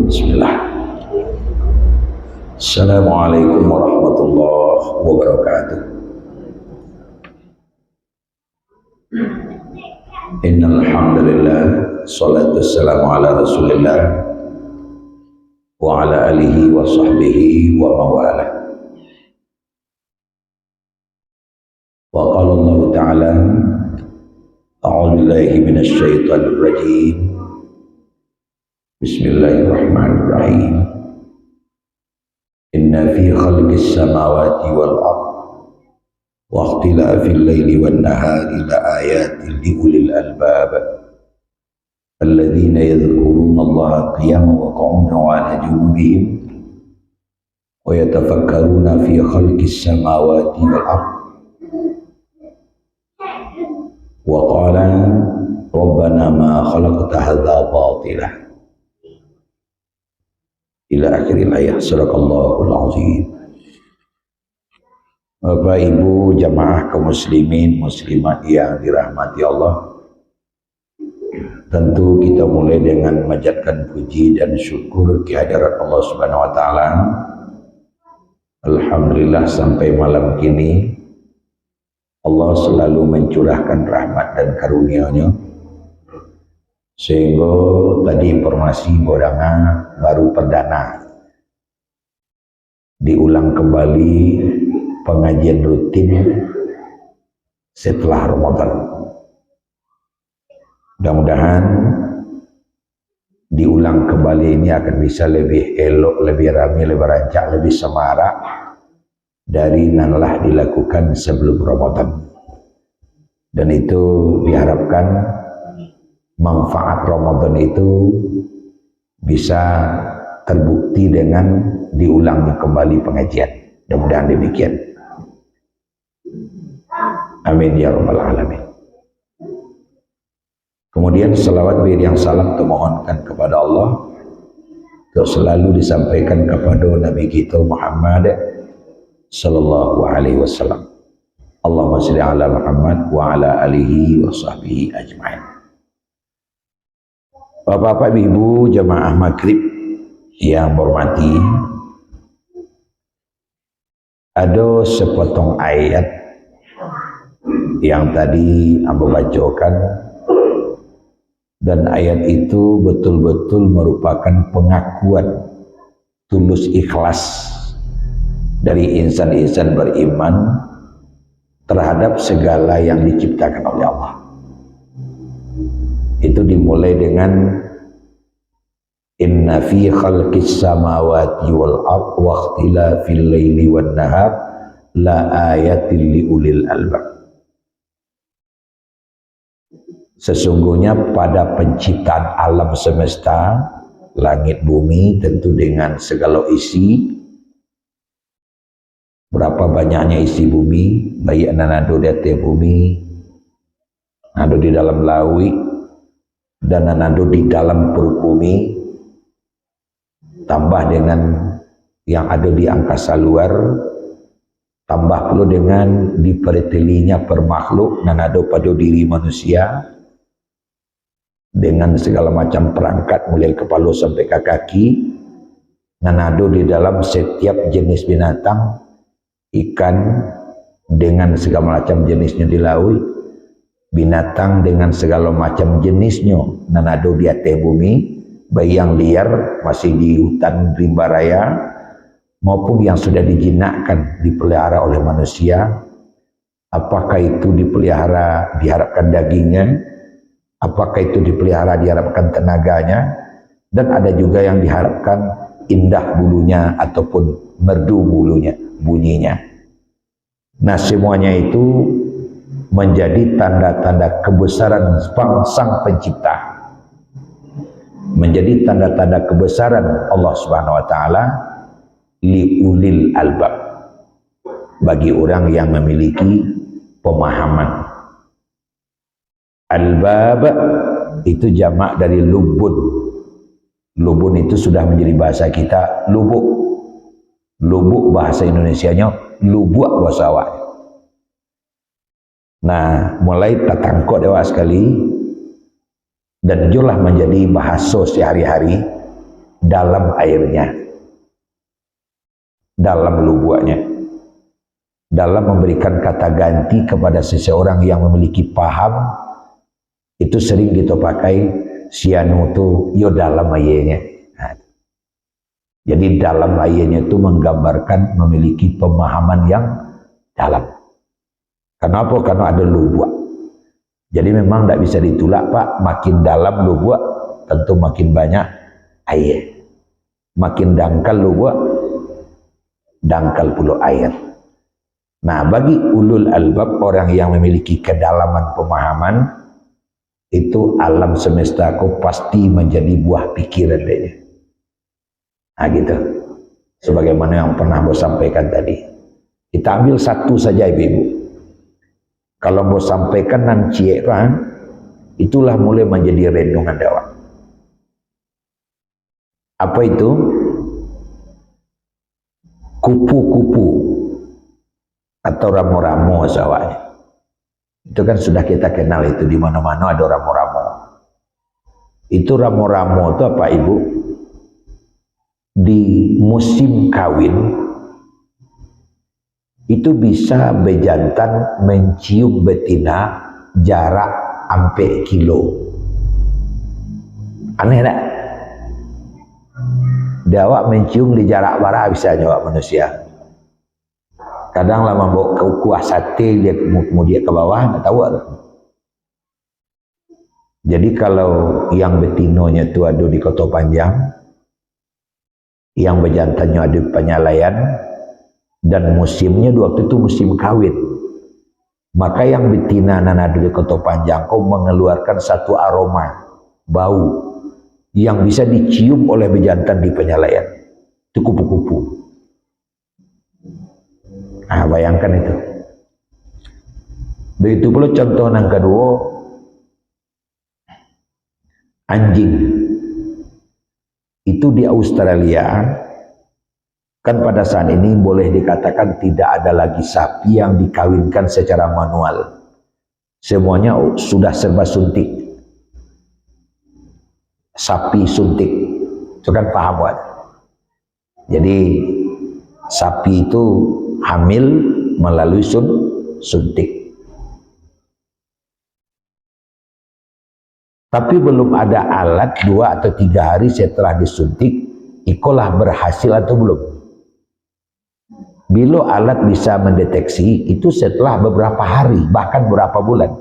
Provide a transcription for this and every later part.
Bismillah. Assalamualaikum warahmatullahi wabarakatuh. Innal hamdalillah, shalatu wassalamu ala Rasulillah wa ala alihi wa sahbihi wa mawala. Wa qala Allah ta'ala, a'udzu billahi minasy syaithanir rajim. Bismillahirrahmanirrahim. Inna fi khalqis samawati wal ardh wa ikhtilafil laili wan nahari la ayatin li ulil albab alladzina yadhkuruna Allaha qiyaman wa qu'udan wa 'ala junubihim wa yatafakkaruna fi khalqis samawati wal ardh wa qala rabbana ma khalaqta hadza batila ila akhiril ayat. Sadaqallahul azim. Bapak Ibu jamaah kaum muslimin muslimat yang dirahmati Allah, tentu kita mulai dengan memanjatkan puji dan syukur kehadirat Allah Subhanahu wa taala. Alhamdulillah sampai malam kini Allah selalu mencurahkan rahmat dan karunia-Nya, sehingga tadi informasi bodangan baru perdana diulang kembali pengajian rutin setelah Ramadan. Mudah-mudahan diulang kembali ini akan bisa lebih elok, lebih ramai, lebih rancak, lebih semarak dari nanlah dilakukan sebelum Ramadan. Dan itu diharapkan manfaat Ramadan itu bisa terbukti dengan diulangi kembali pengajian. Mudah-mudahan demikian. Amin ya rabbal alamin. Kemudian salawat yang salam termohonkan kepada Allah untuk selalu disampaikan kepada Nabi kita Muhammad sallallahu alaihi wasallam. Allahumma shalli ala Muhammad wa ala alihi wa sahbihi ajma'in. Bapak-bapak, ibu jamaah maghrib yang berhormati, ada sepotong ayat yang tadi Ambo bacakan, dan ayat itu betul-betul merupakan pengakuan tulus ikhlas dari insan-insan beriman terhadap segala yang diciptakan oleh Allah. Itu dimulai dengan inna fi khalqis samawati wal ardh wa ikhtilafil laili wan nahar la ayatin li ulil albab. Sesungguhnya pada penciptaan alam semesta, langit bumi tentu dengan segala isi, berapa banyaknya isi bumi, baik nanado di atas bumi, nanado di dalam laut, dan nanado di dalam perut bumi, tambah dengan yang ada di angkasa luar, tambah pula dengan dipertelinya per makhluk nanado pada diri manusia, dengan segala macam perangkat mulai kepala sampai ke kaki, nanado di dalam setiap jenis binatang, ikan dengan segala macam jenisnya di laut, binatang dengan segala macam jenisnya nanado di atas bumi, baik yang liar masih di hutan rimba raya maupun yang sudah dijinakkan dipelihara oleh manusia. Apakah itu dipelihara diharapkan dagingnya, apakah itu dipelihara diharapkan tenaganya, dan ada juga yang diharapkan indah bulunya ataupun merdu bulunya, bunyinya. Nah, semuanya itu menjadi tanda-tanda kebesaran sang pencipta, menjadi tanda-tanda kebesaran Allah Subhanahu wa taala li ulil albab, bagi orang yang memiliki pemahaman. Albab itu jamak dari lubun. Lubun itu sudah menjadi bahasa kita lubuk. Lubuk bahasa Indonesianya lubuk bahasa awak. Nah, mulai tertangkap dewa sekali dan julah menjadi bahasa sehari-hari dalam airnya, dalam lubuknya. Dalam memberikan kata ganti kepada seseorang yang memiliki paham, itu sering kita pakai sianu tu yo dalam ayahnya. Nah, jadi dalam ayahnya itu menggambarkan memiliki pemahaman yang dalam. Kenapa? Karena ada lubuk. Jadi memang tidak bisa ditolak Pak, makin dalam lubuk tentu makin banyak air. Makin dangkal lubuk, dangkal pula air. Nah, bagi ulul albab, orang yang memiliki kedalaman pemahaman, itu alam semesta aku pasti menjadi buah pikiran dia. Nah gitu. Sebagaimana yang pernah Bos sampaikan tadi. Kita ambil satu saja ibu-ibu. Kalau Bos sampaikan nanti kan, itulah mulai menjadi renungan dakwah. Apa itu? Kupu-kupu atau ramo-ramo sawahnya. Itu kan sudah kita kenal, itu di mana-mana ada ramo-ramo. Itu ramo-ramo itu apa ibu? Di musim kawin itu bisa bejantan mencium betina jarak sampai kilo. Aneh tak? Dawak mencium di jarak bara bisa nyawa manusia. Kadang lama bawa ke kuah sate dia kemudian ke bawah, tak tahu ada. Jadi kalau yang betinonya itu ada di Kota Panjang, yang bejantannya ada di Penyalayan, dan musimnya waktu itu musim kawin, maka yang betina ada di Kota Panjang kau mengeluarkan satu aroma bau yang bisa dicium oleh bejantan di Penyalayan. Itu kupu-kupu. Nah, bayangkan itu. Begitu pula contoh yang kedua, anjing. Itu di Australia, kan pada saat ini boleh dikatakan tidak ada lagi sapi yang dikawinkan secara manual. Semuanya sudah serba suntik. Sapi suntik. Itu kan paham kan? Jadi sapi itu hamil melalui suntik. Tapi belum ada alat 2 atau 3 hari setelah disuntik, ikolah berhasil atau belum. Bila alat bisa mendeteksi, itu setelah beberapa hari, bahkan beberapa bulan.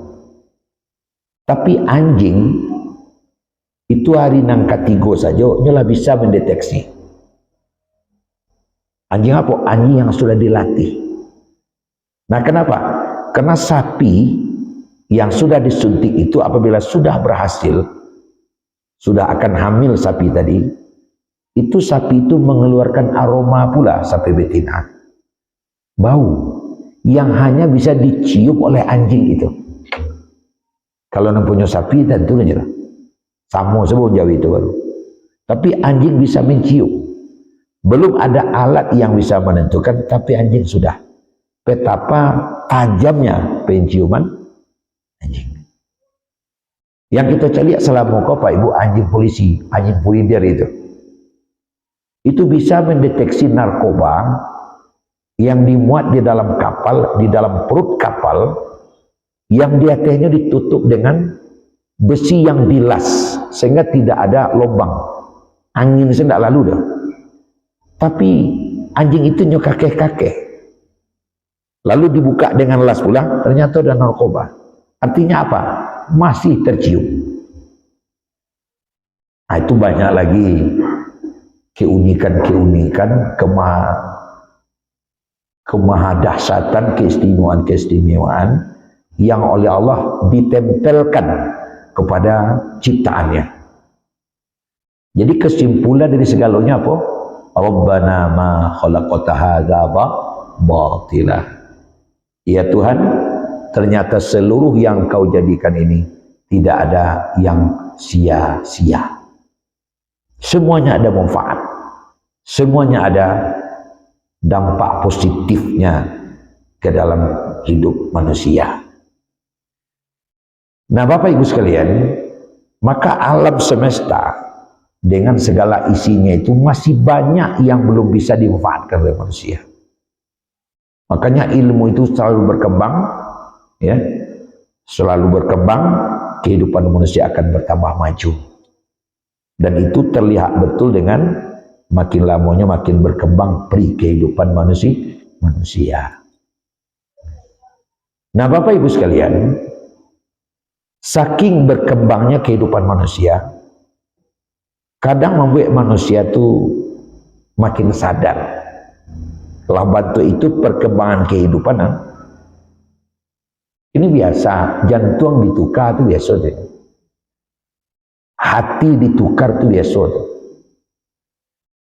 Tapi anjing, itu hari nang ketiga saja, nyolah bisa mendeteksi. Anjing apa? Anjing yang sudah dilatih. Nah kenapa? Karena sapi yang sudah disuntik itu apabila sudah berhasil, sudah akan hamil sapi tadi, itu sapi itu mengeluarkan aroma pula, sapi betina. Bau yang hanya bisa dicium oleh anjing itu. Kalau punya sapi tentunya sama sebelum jauh itu baru. Tapi anjing bisa mencium. Belum ada alat yang bisa menentukan, tapi anjing sudah. Betapa tajamnya penciuman anjing. Yang kita lihat selama Pak Ibu, anjing polisi, anjing pulider itu bisa mendeteksi narkoba yang dimuat di dalam kapal, di dalam perut kapal, yang di atasnya ditutup dengan besi yang dilas sehingga tidak ada lubang, angin tidak lalu dah. Tapi anjing itu nyokakeh-kakeh. Lalu dibuka dengan las pula, ternyata ada narkoba. Artinya apa? Masih tercium. Nah, itu banyak lagi keunikan-keunikan, kemahadahsatan, keistimewaan-keistimewaan yang oleh Allah ditempelkan kepada ciptaannya. Jadi kesimpulan dari segalanya apa? Rabbana ma khalaqta hadza batila. Ya Tuhan, ternyata seluruh yang kau jadikan ini tidak ada yang sia-sia. Semuanya ada manfaat. Semuanya ada dampak positifnya ke dalam hidup manusia. Nah Bapak Ibu sekalian, maka alam semesta dengan segala isinya itu masih banyak yang belum bisa dimanfaatkan oleh manusia. Makanya ilmu itu selalu berkembang, ya, selalu berkembang, kehidupan manusia akan bertambah maju. Dan itu terlihat betul dengan makin lamanya makin berkembang peri kehidupan manusia. Nah, Bapak Ibu sekalian, saking berkembangnya kehidupan manusia, kadang membuat manusia itu makin sadar. Lambat itu perkembangan kehidupan. Ini biasa, jantung ditukar itu biasa. Hati ditukar itu biasa.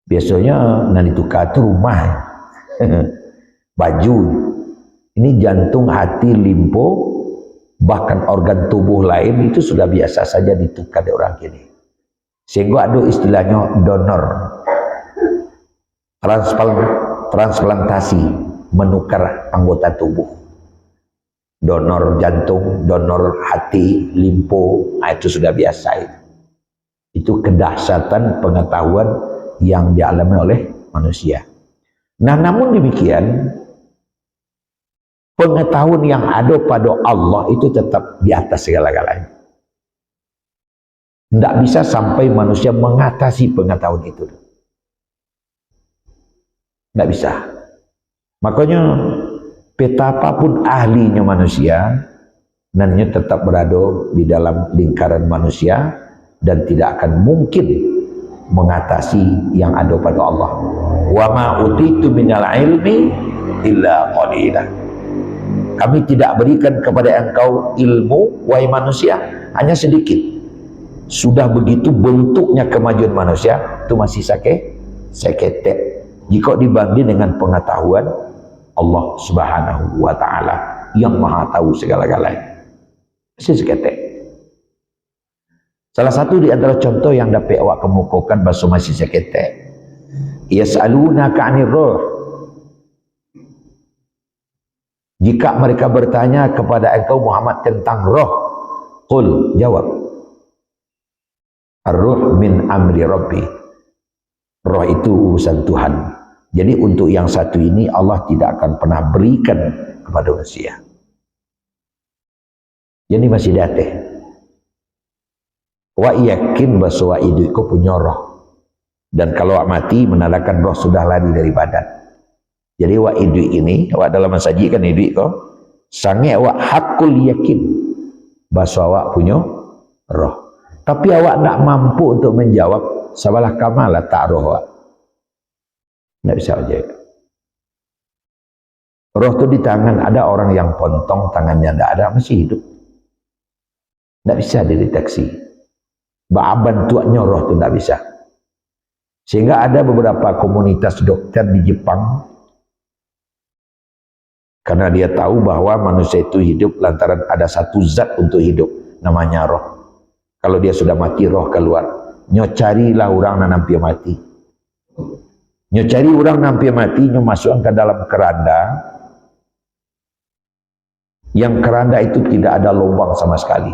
Biasanya nah ditukar itu rumah, baju. Ini jantung, hati, limpo, bahkan organ tubuh lain itu sudah biasa saja ditukar di orang kini. Sehingga ada istilahnya donor, transplantasi, menukar anggota tubuh. Donor jantung, donor hati, limpo, nah itu sudah biasa itu. Itu kedahsyatan pengetahuan yang dialami oleh manusia. Nah, namun demikian, pengetahuan yang ada pada Allah itu tetap di atas segala-galanya. Tidak bisa sampai manusia mengatasi pengetahuan itu. Tidak bisa. Makanya betapapun ahlinya manusia, nantinya tetap berada di dalam lingkaran manusia dan tidak akan mungkin mengatasi yang ada pada Allah. Wa ma utitu minal ilmi illa qalila. Kami tidak berikan kepada engkau ilmu, wahai manusia, hanya sedikit. Sudah begitu bentuknya kemajuan manusia, itu masih seketek. Jika dibanding dengan pengetahuan Allah Subhanahu wa Ta'ala yang Maha Tahu segala-galanya, masih seketek. Salah satu di antara contoh yang dapat awak kemukakan bahasa masih seketek. Yas'alunaka 'anir ruh. Jika mereka bertanya kepada engkau Muhammad tentang roh, qul, jawab, ar-ruh min amri rabbi. Roh itu urusan Tuhan. Jadi untuk yang satu ini Allah tidak akan pernah berikan kepada manusia. Jadi masih datang. Wa yakin bahwa itu punya roh. Dan kalau mati menandakan roh sudah lari dari badan. Jadi wa idu ini, wa dalam masaji kan idu kok, sange wa hakul yakin bahwa awak punya roh. Tapi awak tak mampu untuk menjawab sabalah kamala tak roh awak. Tidak bisa aja. Roh itu di tangan, ada orang yang pontong tangannya tidak ada, masih hidup. Tidak bisa dideteksi. Bantuannya roh itu tidak bisa. Sehingga ada beberapa komunitas dokter di Jepang, karena dia tahu bahwa manusia itu hidup lantaran ada satu zat untuk hidup, namanya roh. Kalau dia sudah mati, roh keluar. Nyocarilah orang nampi mati. Nyocari orang nampi mati, masukkan ke dalam keranda. Yang keranda itu tidak ada lubang sama sekali.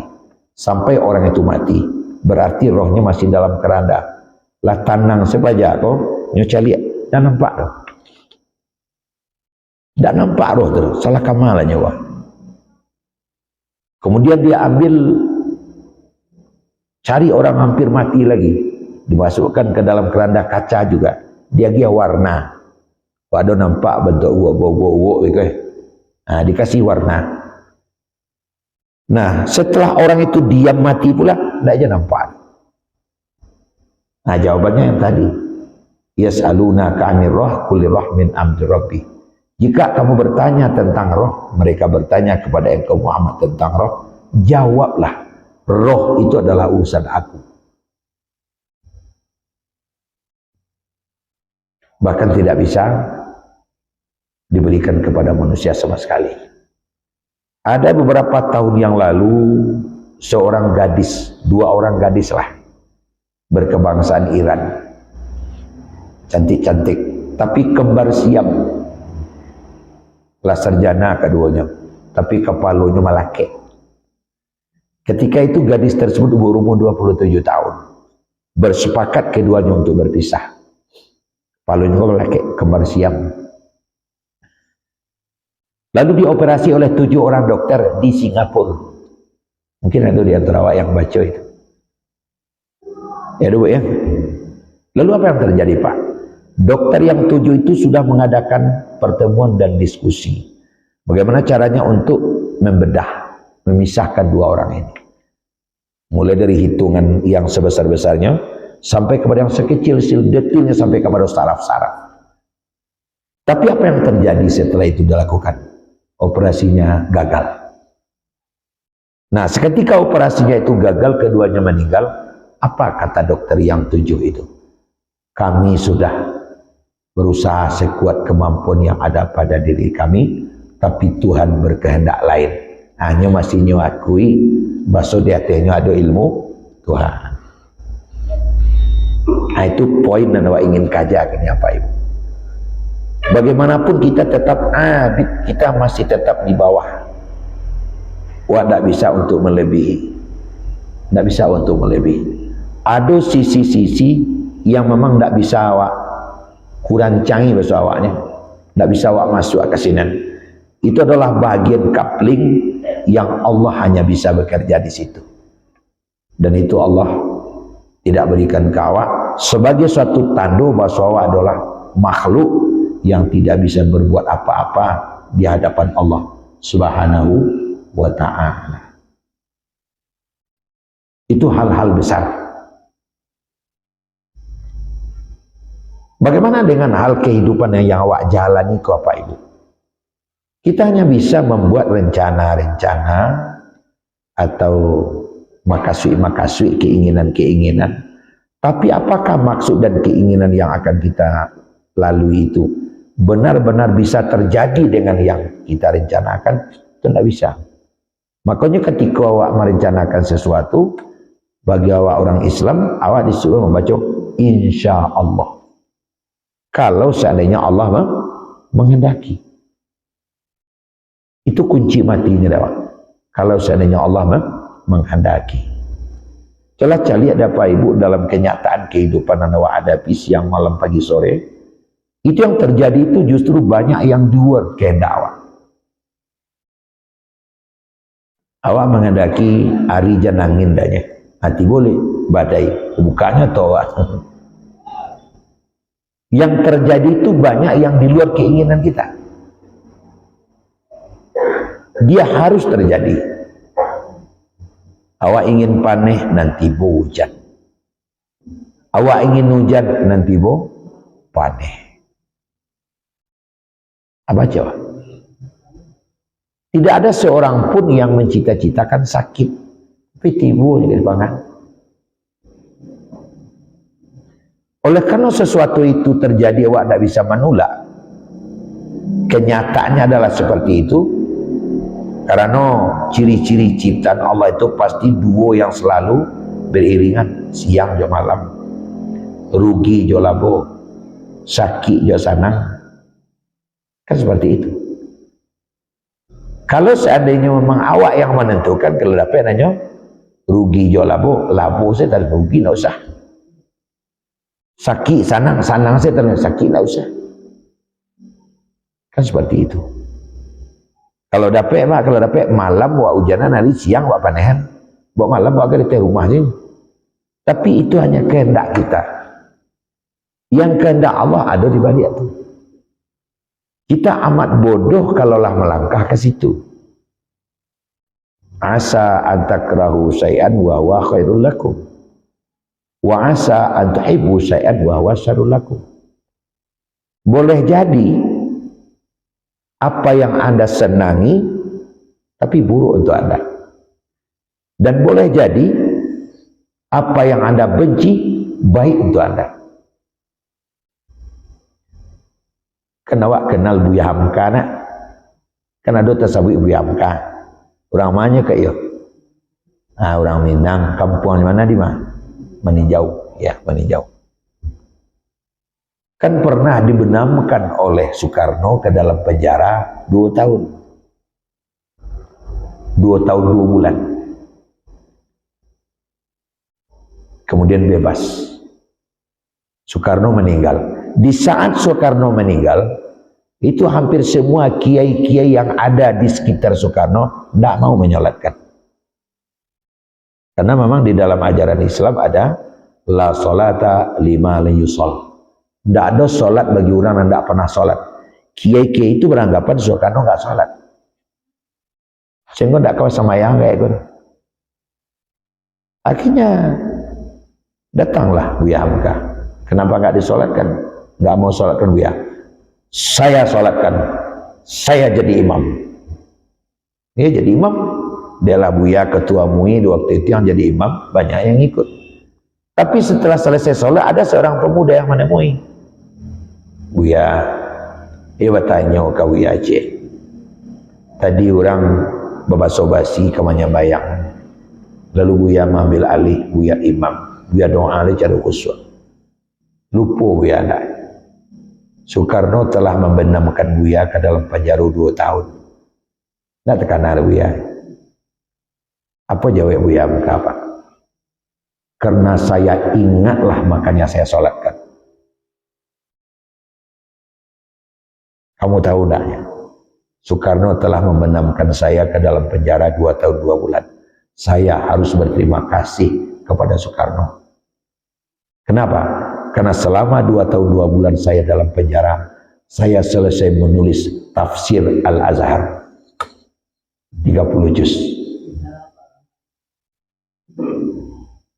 Sampai orang itu mati. Berarti rohnya masih dalam keranda. Lah tanang saja kok, nyocari, dan nampak roh. Tidak nampak roh terus, salah kamalannya wah. Kemudian dia ambil, cari orang hampir mati lagi, dimasukkan ke dalam keranda kaca juga. Dia warna, waduh nampak bentuk uwo, nah dikasih warna. Nah setelah orang itu diam mati pula, tidak aja nampak. Nah jawabannya yang tadi, yas'alunaka 'anir roh qul roh min amri rabbi. Jika kamu bertanya tentang roh, mereka bertanya kepada engkau Muhammad tentang roh, jawablah, roh itu adalah urusan aku. Bahkan tidak bisa diberikan kepada manusia sama sekali. Ada beberapa tahun yang lalu, seorang gadis, dua orang gadis lah, berkebangsaan Iran, cantik-cantik, tapi kembar siam. Lah sarjana keduanya, tapi kepalanya malake. Ketika itu gadis tersebut berumur 27 tahun bersepakat keduanya untuk berpisah. Palunya laki kembar siam. Lalu dioperasi oleh 7 orang dokter di Singapura. Mungkin ada di antara awak yang baca itu. Ya, ya. Lalu apa yang terjadi, Pak? Dokter yang 7 itu sudah mengadakan pertemuan dan diskusi. Bagaimana caranya untuk membedah, memisahkan 2 orang ini. Mulai dari hitungan yang sebesar-besarnya, sampai kepada yang sekecil, detailnya sampai kepada saraf-saraf. Tapi apa yang terjadi setelah itu dilakukan? Operasinya gagal. Nah, seketika operasinya itu gagal, keduanya meninggal. Apa kata dokter yang 7 itu? Kami sudah berusaha sekuat kemampuan yang ada pada diri kami, tapi Tuhan berkehendak lain. Hanya masih nyakui bahwa di hatinya ada ilmu Tuhan. Nah, itu poin yang awak ingin kajakan ya Pak Ibu. Bagaimanapun kita tetap kita masih tetap di bawah. Wah, tidak bisa untuk melebihi. Tidak bisa untuk melebihi. Ada sisi-sisi yang memang tidak bisa awak kurang canggih bahasa awaknya. Tidak bisa awak masuk ke sini. Itu adalah bagian coupling yang Allah hanya bisa bekerja di situ. Dan itu Allah tidak berikan ke awak sebagai suatu tanda bahwa awak adalah makhluk yang tidak bisa berbuat apa-apa di hadapan Allah Subhanahu wa ta'ala. Itu hal-hal besar. Bagaimana dengan hal kehidupan yang awak jalani ke Bapak Ibu? Kita hanya bisa membuat rencana-rencana atau makasui-makasui, keinginan-keinginan. Tapi apakah maksud dan keinginan yang akan kita lalui itu benar-benar bisa terjadi dengan yang kita rencanakan? Itu tidak bisa. Makanya ketika awak merencanakan sesuatu, bagi awak orang Islam, awak disuruh membaca insya Allah. Kalau seandainya Allah menghendaki. Itu kunci matinya awak. Kalau seandainya Allah menghendaki. Coba lihat Bapak Ibu dalam kenyataan kehidupan yang awak hadapi siang, malam, pagi, sore. Itu yang terjadi itu justru banyak yang di luar kehendak awak. Awak menghendaki hari janangin danya. Hati boleh, badai. Bukannya tahu. Yang terjadi itu banyak yang di luar keinginan kita. Dia harus terjadi. Awak ingin panen, nanti hujan. Awak ingin hujan, nanti panen. Apa coba? Tidak ada seorang pun yang mencita-citakan sakit. Tapi tiba di depan. Oleh karena sesuatu itu terjadi, awak tidak bisa menolak. Kenyataannya adalah seperti itu. Karena ciri-ciri ciptaan Allah itu pasti duo yang selalu beriringan. Siang jo malam. Rugi jo labo. Sakit jo sanang. Kan seperti itu. Kalau seandainya memang awak yang menentukan, kalau dapat nanya rugi jo labo saya tak rugi, tak usah. Sakit sanang saya tak sakit, tak usah. Kan seperti itu. Kalau dapat malam buat hujanan, hari siang buat panehan, buat malam buat kereta rumah ni. Tapi itu hanya kehendak kita. Yang kehendak Allah ada di balik itu. Kita amat bodoh kalaulah melangkah ke situ. Asa antakrahu syai'an wa huwa khairul lakum. Wa asa antuhibbu syai'an wa huwa syarrul lakum. Boleh jadi apa yang Anda senangi tapi buruk untuk Anda. Dan boleh jadi apa yang Anda benci baik untuk Anda. Kenapa kenal Buya Hamka nak? Kan ada tasawuf Buya Hamka. Orang mana ke iyo? Orang Minang. Kampung di mana di mana? Meninjau. Ya, Meninjau. Kan pernah dibenamkan oleh Soekarno ke dalam penjara 2 tahun. 2 tahun 2 bulan. Kemudian bebas. Soekarno meninggal. Di saat Soekarno meninggal, itu hampir semua kiai-kiai yang ada di sekitar Soekarno tidak mau menyolatkan. Karena memang di dalam ajaran Islam ada la solata lima liyusol. Tidak ada solat bagi orang yang tidak pernah solat. Kiai-kiai itu beranggapan Soekarno nggak solat. Sehingga tidak kau sama yang kayak gitu. Akhirnya datanglah Buya Hamka. Kenapa nggak disolatkan? Nggak mau solatkan Buya. Saya solatkan. Saya jadi imam. Dia jadi imam. Dialah Buya ketua MUI waktu itu yang jadi imam. Banyak yang ikut. Tapi setelah selesai solat ada seorang pemuda yang menemui Buya. Dia bertanya ke Buya Aceh. Tadi orang berbasa-basi ke Manyabayang. Lalu Buya mengambil alih, Buya imam. Buya doa alih cara khusyuk. Lupa Buya anak. Soekarno telah membenamkan Buya ke dalam penjara 2 tahun. Nak tekan ada Buya. Apa jawab Buya Hamka apa? Karena saya ingatlah makanya saya solatkan. Kamu tahu tak ya? Soekarno telah membenamkan saya ke dalam penjara 2 tahun 2 bulan. Saya harus berterima kasih kepada Soekarno. Kenapa? Karena selama 2 tahun 2 bulan saya dalam penjara, saya selesai menulis tafsir Al-Azhar 30 juz.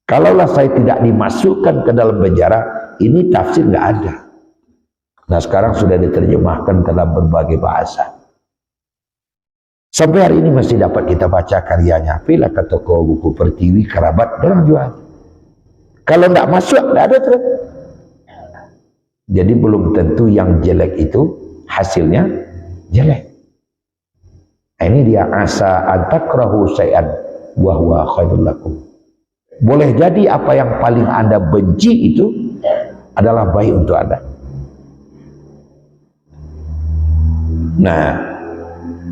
Kalaulah saya tidak dimasukkan ke dalam penjara, ini tafsir nggak ada. Nah sekarang sudah diterjemahkan ke dalam berbagai bahasa. Sampai hari ini masih dapat kita baca karyanya. Pilih ke toko buku Pertiwi, Kerabat, dan jual. Kalau tidak masuk, tidak ada terus. Jadi belum tentu yang jelek itu hasilnya jelek. Ini dia asa antakrahu syai'an wa huwa khairul lakum. Boleh jadi apa yang paling Anda benci itu adalah baik untuk Anda. Nah,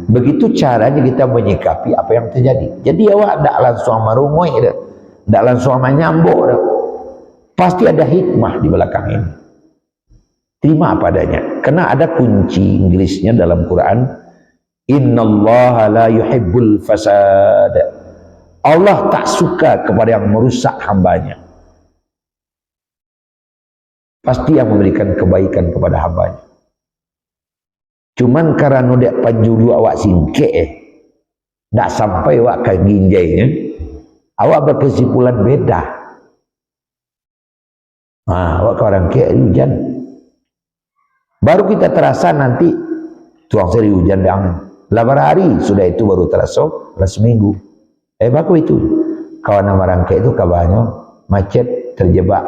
begitu caranya kita menyikapi apa yang terjadi. Jadi awak tidak langsung merungoi, tidak langsung menyambuk. Pasti ada hikmah di belakang ini. Terima apa adanya. Karena ada kunci Inggrisnya dalam Quran. Innallaha la yuhibbul fasad. Allah tak suka kepada yang merusak hambanya. Pasti yang memberikan kebaikan kepada hambanya. Cuman karena dek panjulu awak singkek tak sampai awak ke ginjainya, awak berkesimpulan beda. Awak ke orang kek hujan. Baru kita terasa nanti tuang seri hujan dan 8 hari sudah itu baru terasa seminggu. Baku itu kawan orang kek itu kabarnya macet terjebak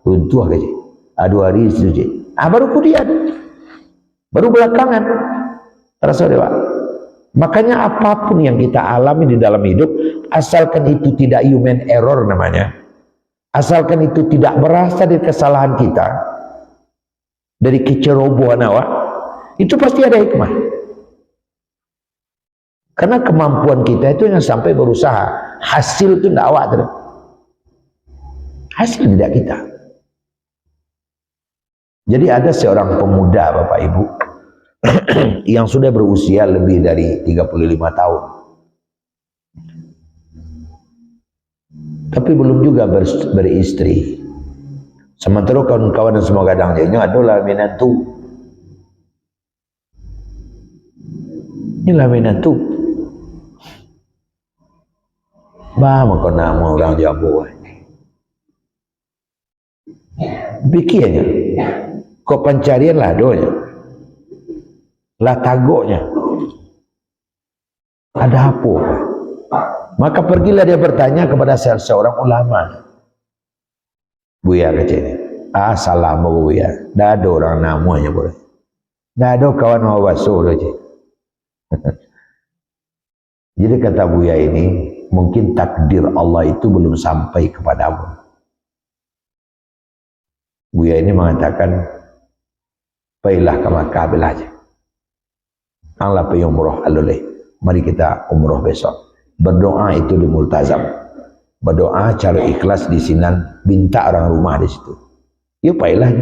runtuh aja. 2 hari sudah. Baru kemudian. Baru belakangan terasa dewa. Makanya apapun yang kita alami di dalam hidup, asalkan itu tidak human error namanya, asalkan itu tidak berasal dari kesalahan kita, dari kecerobohan awak, itu pasti ada hikmah. Karena kemampuan kita itu yang sampai berusaha, hasil itu tidak awak terus. Hasil tidak kita. Jadi ada seorang pemuda Bapak Ibu yang sudah berusia lebih dari 35 tahun. Tapi belum juga beristri. Sementara kawan-kawan dan semua gadang jadinya adalah menantu. Inilah menantu. Maka nama orang Jawa. Pikirnya. Kok pencarian lah doanya, lah tagoknya, ada apa? Maka pergilah dia bertanya kepada seorang ulama. Buya kecil, salam Buya, dah ada orang namanya boleh, dah ada kawan wawaso aja. Jadi kata Buya ini, mungkin takdir Allah itu belum sampai kepadamu. Buya ini mengatakan, baiklah ke Makkah aja. Allah pergi umrah aluleh. Mari kita umrah besok. Berdoa itu di multazam. Berdoa cara ikhlas di Sinan, minta orang rumah di situ. Ya baiklah,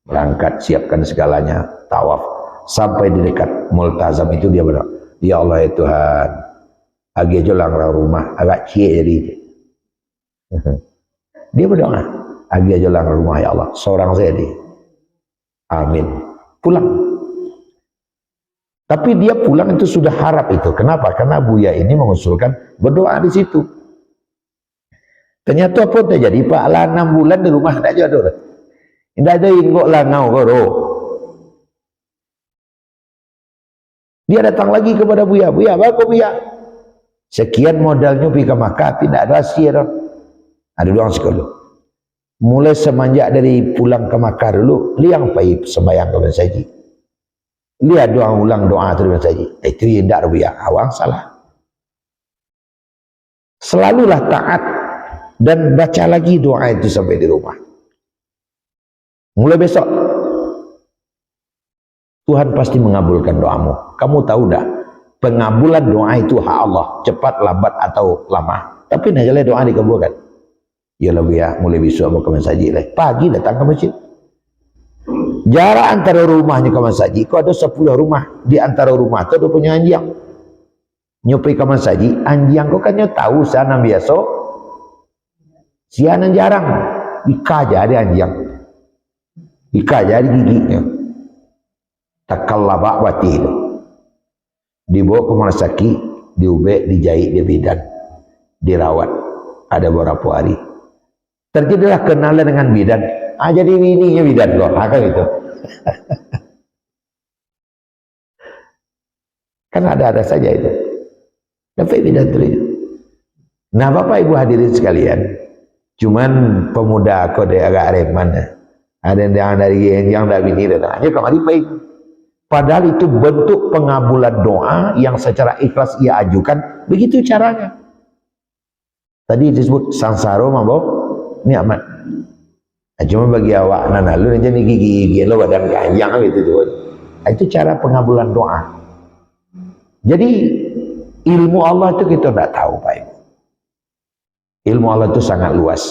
berangkat, siapkan segalanya, tawaf. Sampai di dekat multazam itu dia berdoa, ya Allah ya Tuhan, agi aja lang rumah agak cie jadi. Dia berdoa, agi aja lang rumah ya Allah, seorang saya di. Amin. Pulang. Tapi dia pulang itu sudah harap itu. Kenapa? Karena Buya ini mengusulkan berdoa di situ. Ternyata apa terjadi? Pak lah 6 bulan di rumah tidak ada. Tidak ada ingok lah ngau koro. Dia datang lagi kepada Buya. Buya, apa Buya? Sekian modalnya pergi ke Makkah, tidak ada rahasia. Ada doang sekolah. Mulai semenjak dari pulang ke Makkah dulu, liang pai sembahyang ke saji. Lihat doa ulang doa terima saji. Itu tidak Buya, awang salah. Selalulah taat dan baca lagi doa itu sampai di rumah. Mulai besok Tuhan pasti mengabulkan doamu. Kamu tahu dah, pengabulan doa itu hak Allah, cepat, lambat atau lama. Tapi najalah doa dikabulkan. Ya Buya, mulai besok mau ke masjid lah. Pagi datang ke masjid. Jarak antara rumahnya ke masjid, kau ada 10 rumah. Di antara rumah itu ada punya anjing. Nyupi ke masjid, anjing kau kan tahu sana biasa. Sianan jarang. Ika aja ada anjing. Ika aja ada giginya. Takallaba wati itu. Dibawa ke rumah sakit, diubek, dijahit, dibidan, dirawat. Ada beberapa hari. Terjadilah kenalan dengan bidan. Jadi ininya bidan loh, kan gitu. Kan ada saja itu. Tapi bidan terus. Nah, Bapak Ibu hadirin sekalian, cuman pemuda kode agak reman. Ada yang dari yang bini datang aja kemari baik. Padahal itu bentuk pengabulan doa yang secara ikhlas ia ajukan. Begitu caranya. Tadi disebut sansaro mambo nikmat. Cuma bagi awak nana lu aja nih gigi lo badan ganjang gitu tuh. Itu cara pengabulan doa. Jadi ilmu Allah itu kita tidak tahu Pak Ibu. Ilmu Allah itu sangat luas.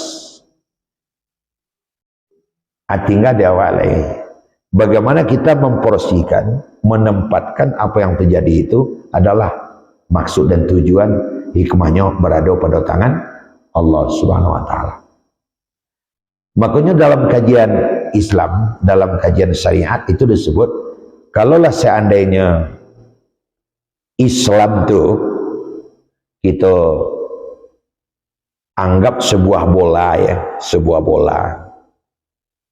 Tinggal di awal lagi. Bagaimana kita memporsikan, menempatkan apa yang terjadi itu adalah maksud dan tujuan hikmahnya berada pada tangan Allah Subhanahu wa taala. Makanya dalam kajian Islam, dalam kajian syariat itu disebut, kalaulah seandainya Islam itu kita anggap sebuah bola ya, sebuah bola.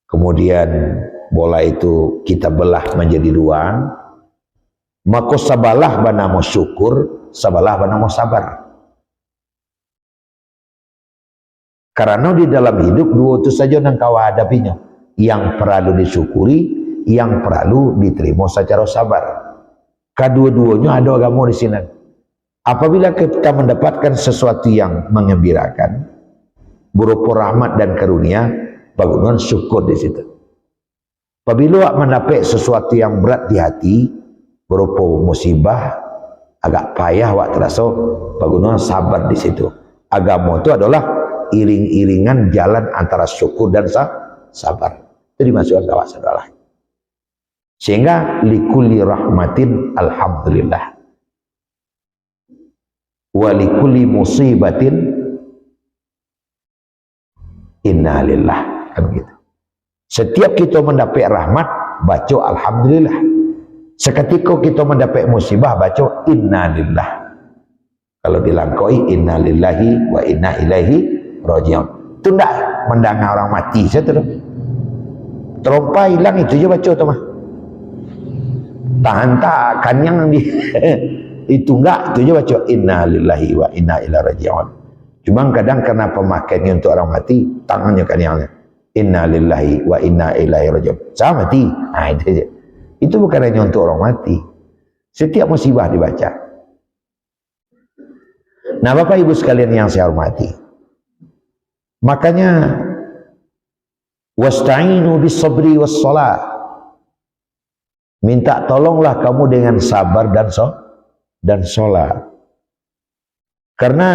Kemudian bola itu kita belah menjadi 2, maka sabalah banamo syukur, sabalah banamo sabar. Karena di dalam hidup 2 itu saja yang kau hadapinya, yang perlu disyukuri, yang perlu diterima secara sabar. Kedua-duanya ada agama di sini. Apabila kita mendapatkan sesuatu yang mengembirakan, berupa rahmat dan karunia, bangunan syukur di situ. Apabila mendapat sesuatu yang berat di hati, berupa musibah, agak payah wak terasa, bangunan sabar di situ. Agama itu adalah iring-iringan jalan antara syukur dan sabar. Itu dimasukkan kawan saudara. Sehingga likulli rahmatin alhamdulillah. Wa likulli musibatin inna lillah, kan gitu. Setiap kita mendapat rahmat, baca alhamdulillah. Seketika kita mendapat musibah, baca inna lillah. Kalau dilangkoi inna lillahi wa inna ilaihi raji'un. Itu enggak mendengar orang mati saya terus. Terompa hilang itu je baca tu mah. Tahan takkan yang di itu enggak, itu je baca inna lillahi wa inna ilaihi raji'un. Cuma kadang karena pemakaiannya untuk orang mati, tangannya kan yang inna lillahi wa inna ilaihi raji'un. Saya mati. Nah, itu aja. Itu bukan hanya untuk orang mati. Setiap musibah dibaca. Nah, Bapak Ibu sekalian yang saya hormati. Makanya wasta'inu bis-sabri was-shalah. Minta tolonglah kamu dengan sabar dan sholat. Karena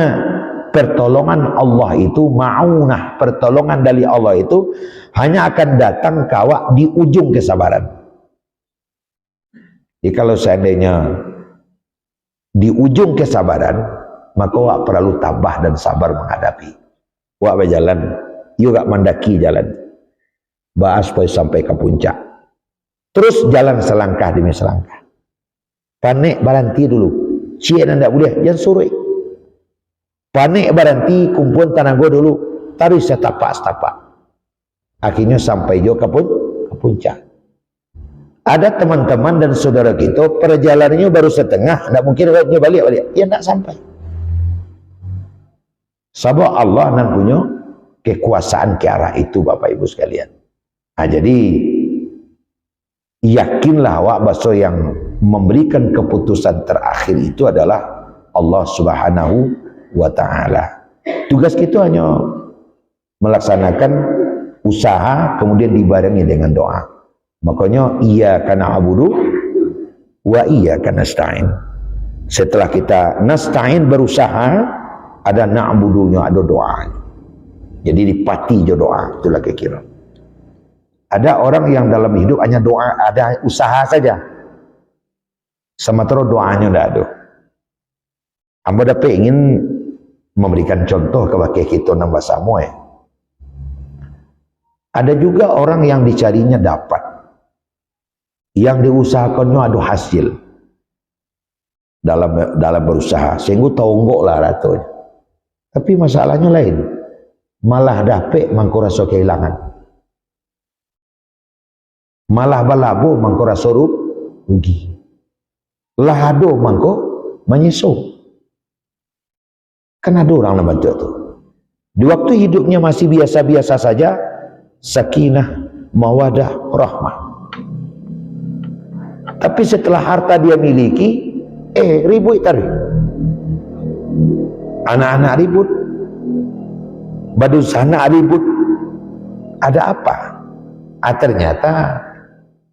pertolongan Allah itu, ma'unah, pertolongan dari Allah itu hanya akan datang ke awak di ujung kesabaran. Jadi kalau seandainya di ujung kesabaran, maka awak perlu tabah dan sabar menghadapi. Awak berjalan, juga mendaki jalan, bahas supaya sampai ke puncak. Terus jalan selangkah demi selangkah. Panik berhenti dulu. Cie anda boleh, jangan suruh. Panik berhenti, kumpul tenaga dulu. Taruh setapak-setapak. Akhirnya sampai juga ke puncak. Ada teman-teman dan saudara kita, perjalanannya baru setengah, tidak mungkin dia balik-balik. Ya tidak sampai. Sebab Allah nan punya kekuasaan ke arah itu, Bapak Ibu sekalian. Nah, jadi yakinlah awak bahwa yang memberikan keputusan terakhir itu adalah Allah Subhanahu wa ta'ala. Tugas kita hanya melaksanakan usaha, kemudian dibarengi dengan doa. Makanya iyyaka na'budu wa iyyaka nasta'in. Setelah kita nasta'in berusaha, ada na'budunya, ada doa. Jadi dipati jo doa, itulah kira-kira. Ada orang yang dalam hidup hanya doa, ada usaha saja. Sementara doanya tidak ada. Amba dapat ingin memberikan contoh kepada kita nambah Samuel. Ada juga orang yang dicarinya dapat, yang diusahakannya ada hasil dalam berusaha, sehingga tonggok lah ratunya. Tapi masalahnya lain, malah dapat mangko rasa kehilangan, malah balabo mangko rasa rugi, lahado mangko menyesal. Kan ada orang yang bantu itu. Di waktu hidupnya masih biasa-biasa saja, sakinah, mawadah, rahmah. Tapi setelah harta dia miliki, ribut tarik. Anak-anak ribut, badus anak ribut. Ada apa? Ternyata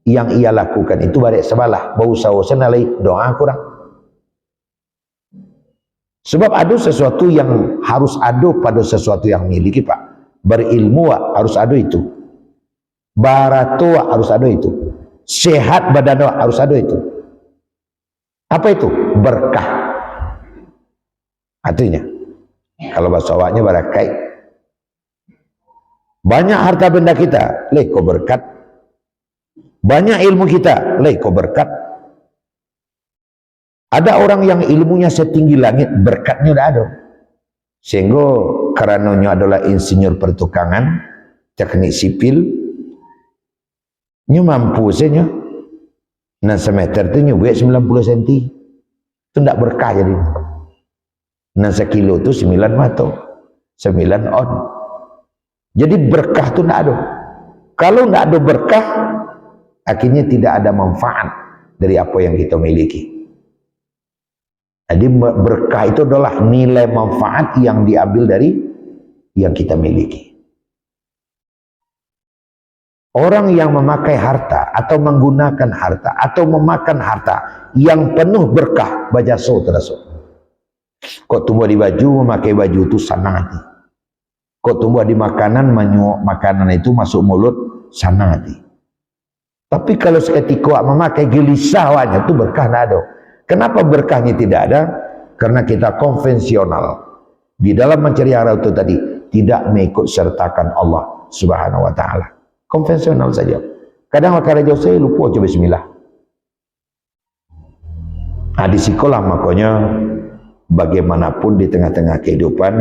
yang ia lakukan itu balik sebalah, bau sausan alai doa kurang. Sebab ada sesuatu yang harus ada pada sesuatu yang miliki, Pak. Berilmu harus ada itu. Barato harus ada itu. Sehat badan harus ada itu. Apa itu? Berkah. Artinya, kalau bahasa awaknya barakai. Banyak harta benda kita, leko berkat. Banyak ilmu kita, leko berkat. Ada orang yang ilmunya setinggi langit, berkatnya tidak ada. Sehingga karenanya adalah insinyur pertukangan, teknik sipil, nyu mampu saja. Nah semeter itu nyubuh 90 cm. Itu tidak berkah jadi. Nah sekilo itu 9 mato, 9 on. Jadi berkah itu tidak ada. Kalau tidak ada berkah, akhirnya tidak ada manfaat dari apa yang kita miliki. Jadi berkah itu adalah nilai manfaat yang diambil dari yang kita miliki. Orang yang memakai harta atau menggunakan harta atau memakan harta yang penuh berkah, bajaso terasa. Kok tumbuh di baju, memakai baju itu senang hati. Kok tumbuh di makanan, makanan itu masuk mulut, senang hati. Tapi kalau seketika memakai gelisah awalnya itu berkah tidak ada. Kenapa berkahnya tidak ada? Karena kita konvensional. Di dalam mencari harta itu tadi, tidak mengikut sertakan Allah Subhanahu wa ta'ala. Konvensional saja. Kadang wakil jauh saya lupa coba bismillah. Nah di sekolah makanya bagaimanapun di tengah-tengah kehidupan,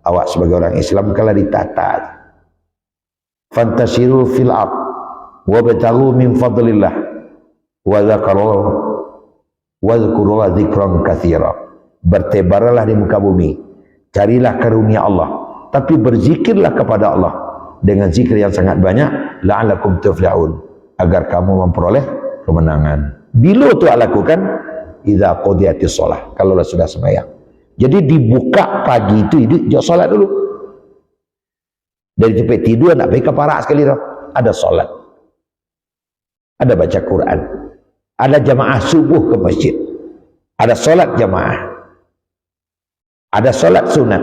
awak sebagai orang Islam kalau ditata. Fantasiru fil ard wabtaghu min fadlillah wa dzakaru wadhkurullaha dzikran katsira. Bertebarlah di muka bumi, carilah karunia Allah, tapi berzikirlah kepada Allah dengan zikir yang sangat banyak, la'allakum tuflihun, agar kamu memperoleh kemenangan. Bila itu lakukan, idza qudiyatish shalah, kalau sudah sembahyang. Jadi dibuka pagi itu hidup salat dulu. Dari cepat tidur nak baik keparak sekali dah. Ada salat. Ada baca Quran. Ada jamaah subuh ke masjid. Ada solat jamaah. Ada solat sunat.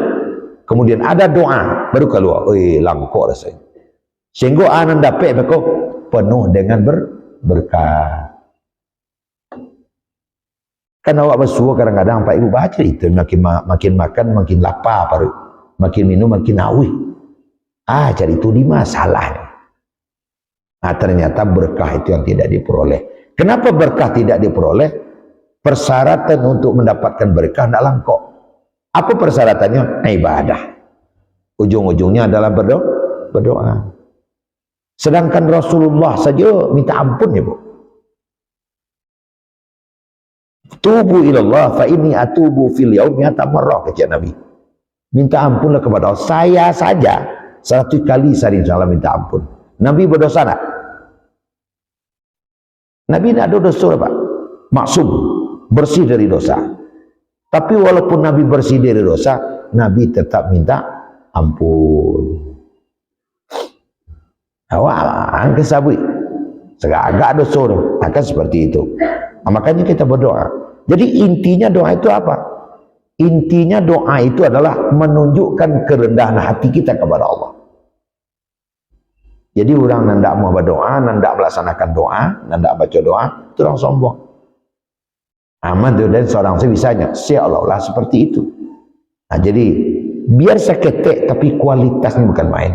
kemudian ada doa, baru keluar. Langkok rasanya. Sehingga anak dapat mereka penuh dengan berkah. Kan awak bersuah kadang-kadang Pak Ibu baca itu makin makan makin lapar baru, makin minum makin awih. Cari itu di masalahnya. Ternyata berkah itu yang tidak diperoleh. Kenapa berkah tidak diperoleh? Persyaratan untuk mendapatkan berkah tidak langkok. Apa persyaratannya? Ibadah. Ujung-ujungnya adalah berdoa. Sedangkan Rasulullah saja minta ampun ya Bu. Tubu ilallah fa inni atubu fil yaumi atamarrah, kata Nabi. Minta ampunlah kepada Allah. Saya saja 100 kali sehari insyaallah minta ampun. Nabi berdosa tak? Nabi tidak ada dosa Pak. Maksum, bersih dari dosa. Tapi walaupun Nabi bersih dari dosa, Nabi tetap minta ampun. Awak kesabui. Segagak dosa akan seperti itu. Makanya kita berdoa. Jadi intinya doa itu apa? Intinya doa itu adalah menunjukkan kerendahan hati kita kepada Allah. Jadi orang nandak mau berdoa, nandak melaksanakan doa, nandak baca doa, itu orang sombong. Aman dan seorang sebisanya, seolah-olah seperti itu. Jadi biar seketek tapi kualitasnya bukan main.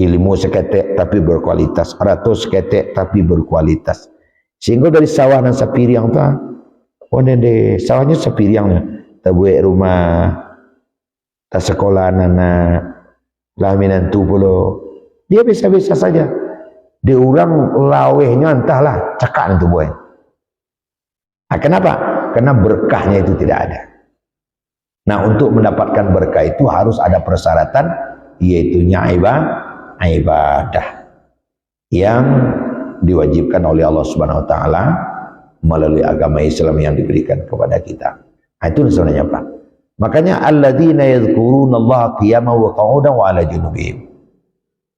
Ilmu seketek tapi berkualitas, ratus seketek tapi berkualitas. Sehingga dari sawah dan sapiriang tu, de sawahnya sapiriangnya, tabuek rumah, tak sekolah anak, laminan tu pula, dia biasa-biasa saja. Dia orang lawehnya entahlah cakap itu buat. Kenapa? Karena berkahnya itu tidak ada. Nah, untuk mendapatkan berkah itu harus ada persyaratan, yaitu ibadah yang diwajibkan oleh Allah Subhanahu wa taala melalui agama Islam yang diberikan kepada kita. Itu sebenarnya Pak. Makanya alladzina yadhkurunallaha qiyaman wa qu'udan wa 'ala junubihim.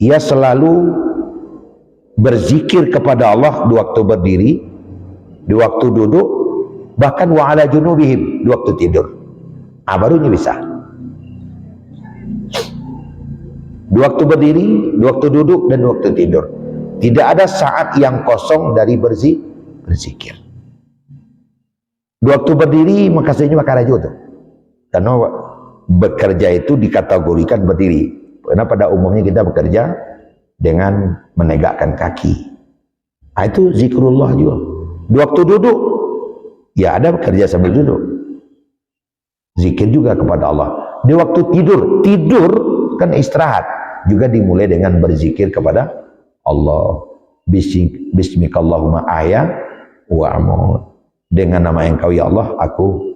Ia selalu berzikir kepada Allah di waktu berdiri, di waktu duduk, bahkan wa 'ala junubihim di waktu tidur. Barunya bisa. Di waktu berdiri, di waktu duduk, dan di waktu tidur. Tidak ada saat yang kosong dari berzikir. Di waktu berdiri, makasihnya maka raju tuh. Karena bekerja itu dikategorikan berdiri. Karena pada umumnya kita bekerja dengan menegakkan kaki. Itu zikrullah juga. Di waktu duduk, ya ada bekerja sambil duduk. Zikir juga kepada Allah. Di waktu tidur kan istirahat. Juga dimulai dengan berzikir kepada Allah. Bismikallahumma ahya wa amut. Dengan nama Engkau ya Allah, aku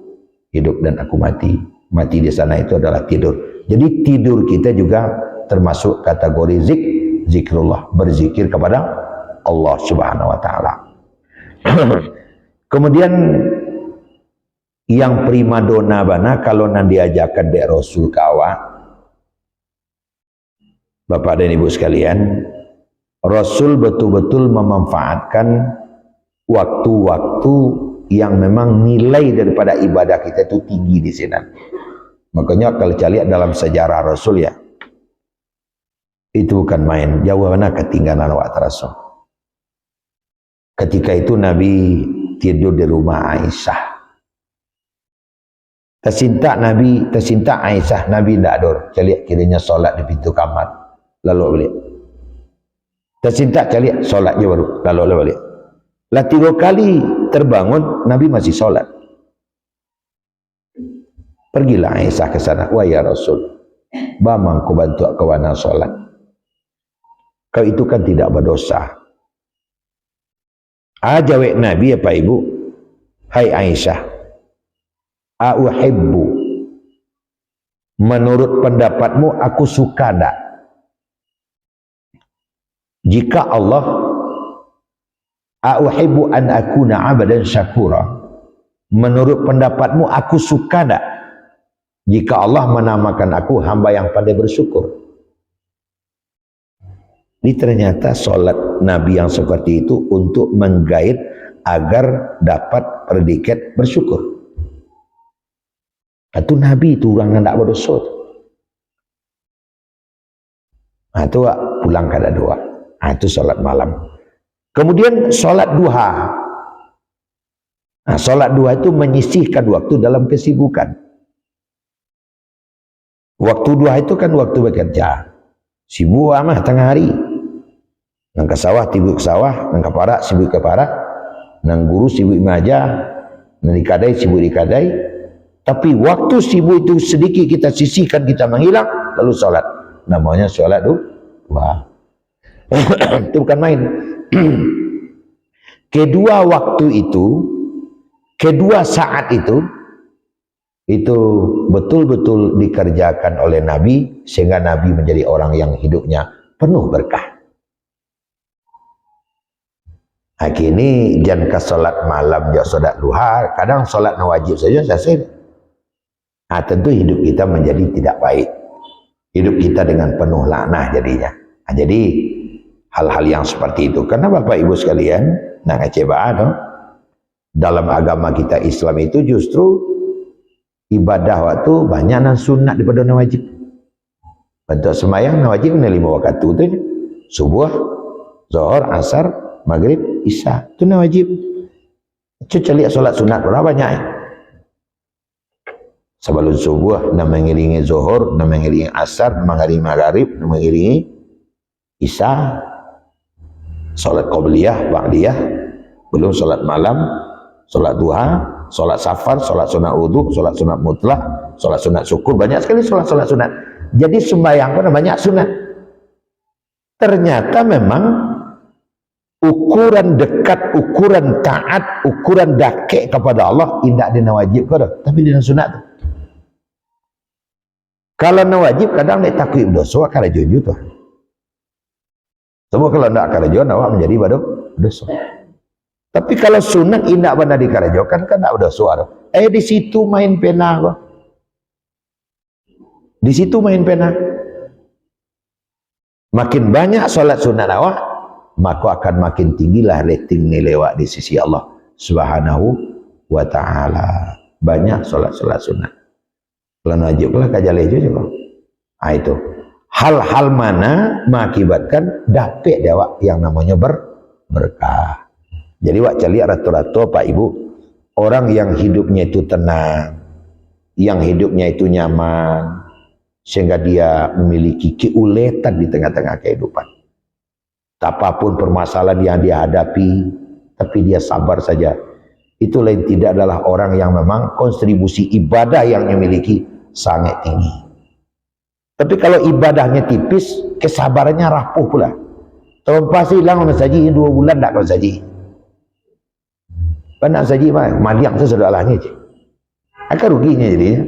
hidup dan aku mati. Mati di sana itu adalah tidur. Jadi tidur kita juga termasuk kategori zikrullah, berzikir kepada Allah Subhanahu wa taala. Kemudian yang primadona bana kalau nanti diajarkan dek Rasul kawa, Bapak dan Ibu sekalian, Rasul betul-betul memanfaatkan waktu-waktu yang memang nilai daripada ibadah kita itu tinggi di sini. Makanya kalau kita lihat dalam sejarah Rasul ya, itu bukan main. Jauh mana ketinggalan waktu Rasul. Ketika itu Nabi tidur di rumah Aisyah. Tersinta Aisyah, Nabi tidak ada. Kita lihat kiranya solat di pintu kamar. Lalu balik. Tersinta kita lihat solatnya baru. Lalu balik. Lah 3 kali terbangun, Nabi masih solat. Pergilah Aisyah ke sana. Wah ya Rasul, bamang ku bantu kawana solat. Kau itu kan tidak berdosa. Jawab Nabi apa Ibu? Hai Aisyah, uhibbu, menurut pendapatmu aku suka tak jika Allah uhibbu an akuna 'abdan syakura, menurut pendapatmu aku suka tak jika Allah menamakan aku hamba yang pandai bersyukur? Ini ternyata solat Nabi yang seperti itu untuk menggait agar dapat predikat bersyukur. Itu Nabi itu orang yang tidak berdosa. Nah, itu pulang kada doa. Nah, itu sholat malam. Kemudian sholat duha. Nah, sholat duha itu menyisihkan waktu dalam kesibukan. Waktu duha itu kan waktu bekerja. Sibuk amah tengah hari. Nang ke sawah, sibuk ke sawah. Nang ke parak, sibuk ke parak. Nang guru, sibuk mengajar. Nang di kadai, sibuk di kadai. Tapi waktu sibuk itu sedikit kita sisihkan, kita menghilang, lalu sholat. Namanya sholat duha. Itu bukan main. Kedua waktu itu, kedua saat itu betul-betul dikerjakan oleh Nabi, sehingga Nabi menjadi orang yang hidupnya penuh berkah. Ini jangan ke solat malam, jangan solat duha, kadang solat wajib saja selesai. Nah, tentu hidup kita menjadi tidak baik. Hidup kita dengan penuh laknah jadinya. Nah, jadi hal-hal yang seperti itu. Karena Bapak Ibu sekalian, nah dalam agama kita Islam itu justru ibadah waktu banyak nan sunat daripada nan wajib. Bentuk sembahyang nan wajib 5 waktu itu subuh, zuhur, asar, maghrib, isya. Itu nan wajib. Cuci lihat solat sunat berapa banyak. Sebelum subuh nak mengiringi zuhur, nak mengiringi asar, mengiringi maghrib, nak mengiringi isya. Solat qabliyah, ba'diyah, belum solat malam, solat duha, solat safar, solat sunat wudu, solat sunat mutlak, solat sunat syukur, banyak sekali solat sunat. Jadi sembahyang pun banyak sunat. Ternyata memang ukuran dekat, ukuran taat, ukuran dakek kepada Allah tidak dina wajib kau, tapi dina sunat tu. Kalau na wajib kadang dia takut dosa kada jujur tu. Semua kalau ndak kada jujur awak menjadi dosa. Tapi kalau sunat indak benar dikarajokan kan ndak dosa tu. Di situ main pena kau. Di situ main pena. Makin banyak solat sunat awak, maka akan makin tinggilah rating nilai awak di sisi Allah Subhanahu wa ta'ala. Banyak solat-solat sunat. Kalau wajib lah kajaleh juga. Nah, itu hal-hal mana mengakibatkan dapat awak yang namanya berkah. Jadi wak cari rata-rata Pak Ibu, orang yang hidupnya itu tenang, yang hidupnya itu nyaman, sehingga dia memiliki keuletan di tengah-tengah kehidupan. Apapun permasalahan yang dia hadapi, tapi dia sabar saja. Itu lain tidak adalah orang yang memang kontribusi ibadah yang dimiliki sangat tinggi. Tapi kalau ibadahnya tipis, kesabarannya rapuh pula. Tahun pasti hilang saji 2 bulan tak kau saji. Banyak saji mah, madiang tu sudah alahnya je. Akan ruginya jadinya.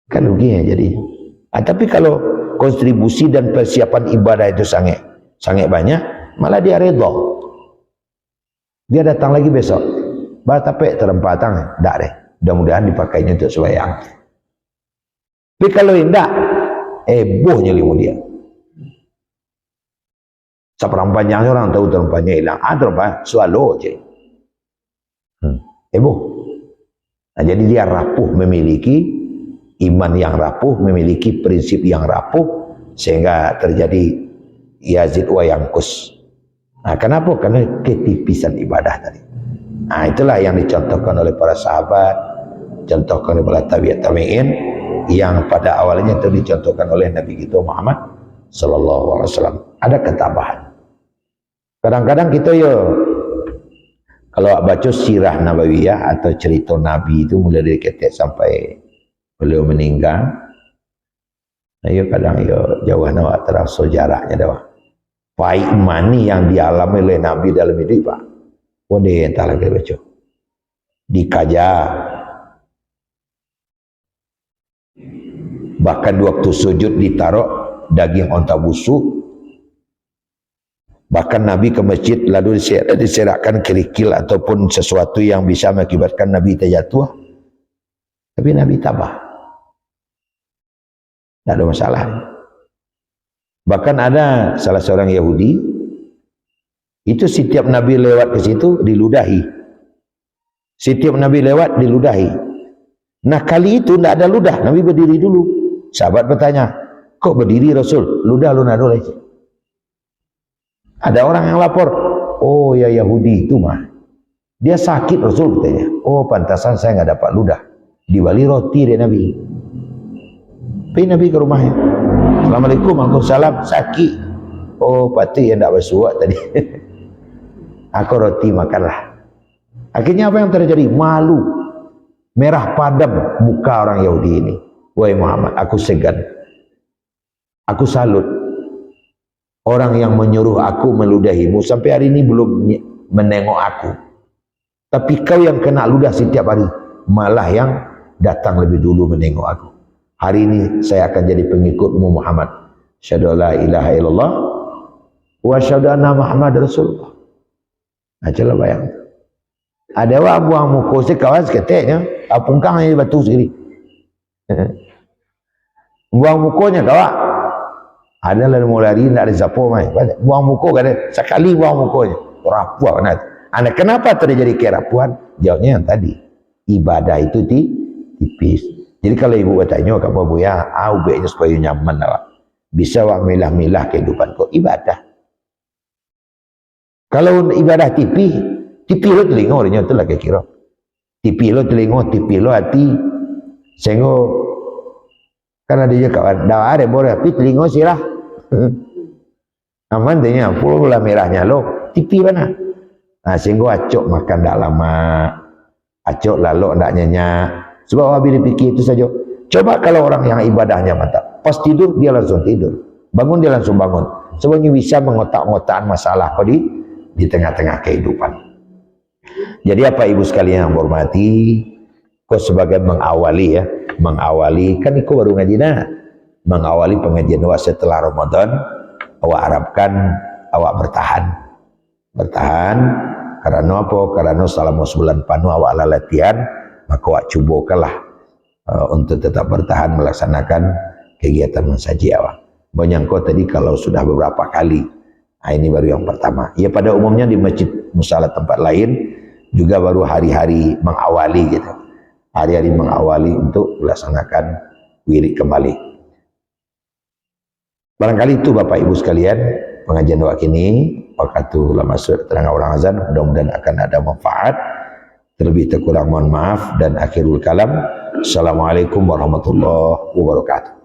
Kan ruginya jadinya. Tapi kalau kontribusi dan persiapan ibadah itu sangat banyak, malah dia redha. Dia datang lagi besok. Tapi terempatang, tak deh. Mudah-mudahan dipakainya untuk sembahyang. Tapi kalau tidak, bohnya limu dia. Seperempatnya orang tahu terempatnya hilang. Terempat swallow je. Boh. Nah, jadi dia rapuh, memiliki iman yang rapuh, memiliki prinsip yang rapuh, sehingga terjadi yazid wa yanqus. Nah, kenapa? Karena ketipisan ibadah tadi. Nah, itulah yang dicontohkan oleh para sahabat, contohkan oleh para tabi'in, yang pada awalnya itu dicontohkan oleh Nabi kita Muhammad sallallahu alaihi wasallam. Ada ketabahan. Kadang-kadang kita kalau baca sirah nabawiyah atau cerita Nabi itu mulai dari ketek sampai beliau meninggal, kadang jauh nawak terasa jaraknya dah. Baik mani yang dialami oleh Nabi dalam hidup Pak. Dia entah lagi baca. Dikaja. Bahkan waktu sujud ditaruh daging onta busuk. Bahkan Nabi ke masjid lalu diserakkan kerikil ataupun sesuatu yang bisa mengakibatkan Nabi terjatuh. Tapi Nabi tabah. Tak ada masalah. Bahkan ada salah seorang Yahudi, itu setiap Nabi lewat ke situ diludahi. Setiap Nabi lewat diludahi. Nah kali itu tidak ada ludah, Nabi berdiri dulu. Sahabat bertanya, Kok berdiri Rasul? Ludah lu nado lagi. Ada orang yang lapor, oh ya Yahudi itu mah, dia sakit Rasul katanya. Oh pantasan saya nggak dapat ludah. Diwali roti dia Nabi. Pergi Nabi ke rumahnya. Assalamualaikum, waalaikumsalam, sakit. Oh pati yang tak bersuak tadi. Aku roti makanlah. Akhirnya apa yang terjadi? Malu, merah padam muka orang Yahudi ini. Wahai Muhammad, aku segan, aku salut. Orang yang menyuruh aku meludahimu sampai hari ini belum menengok aku. Tapi kau yang kena ludah setiap hari, malah yang datang lebih dulu menengok aku. Hari ini saya akan jadi pengikutmu Muhammad. Asyhadu alla ilaha illallah wa asyhadu anna Muhammad Rasulullah. Nah, coba bayang. Ada orang buang muka sekawan seketiknya, apungkang ini batu segini. Buang mukanya kawak. Ada lalu mau lari, tidak ada siapa main. Buang muka kan ada. Sekali buang mukanya. Rapuan. Anak kenapa terjadi kerapuan? Jawabnya yang tadi. Ibadah itu tipis. Jadi kalau ibu bertanya, kamu bu ya, ubeknya supaya nyaman awak. Bisa awak milah-milah kehidupan kau. Ibadah. Kalau ibadah tipis lo telinga orangnya itu lah kira. Tipis lo telinga, tipis lo hati. Sehingga kan ada je kawan, dah ada boleh, tapi telinga sirah. Aman tanya, pula merahnya lo, tipi mana? Nah, sehingga acok makan tak lama, acok lalu tak nyenyak. Sebab orang bila fikir itu saja. Coba kalau orang yang ibadahnya mantap, pas tidur dia langsung tidur, bangun dia langsung bangun. Sebenarnya bisa mengotak-ngotakan masalah kau di tengah-tengah kehidupan. Jadi apa ibu sekalian yang hormati, kau sebagai mengawali ya, mengawali kan kau baru ngaji nah. Mengawali pengajian awak setelah Ramadan, awak harapkan awak bertahan karena apa? Karena selama sebulan penuh awak latihan, maka awak cubakanlah untuk tetap bertahan melaksanakan kegiatan mensaji awak. Banyak kau tadi kalau sudah beberapa kali, ini baru yang pertama. Ya pada umumnya di masjid musala tempat lain juga baru hari-hari mengawali gitu, hari-hari mengawali untuk melaksanakan wirid kembali. Barangkali itu Bapak Ibu sekalian pengajian waktu ini. Waktu lama sudah terang orang azan, mudah-mudahan akan ada manfaat. Terlebih terkurang mohon maaf dan akhirul kalam. Assalamualaikum warahmatullahi wabarakatuh.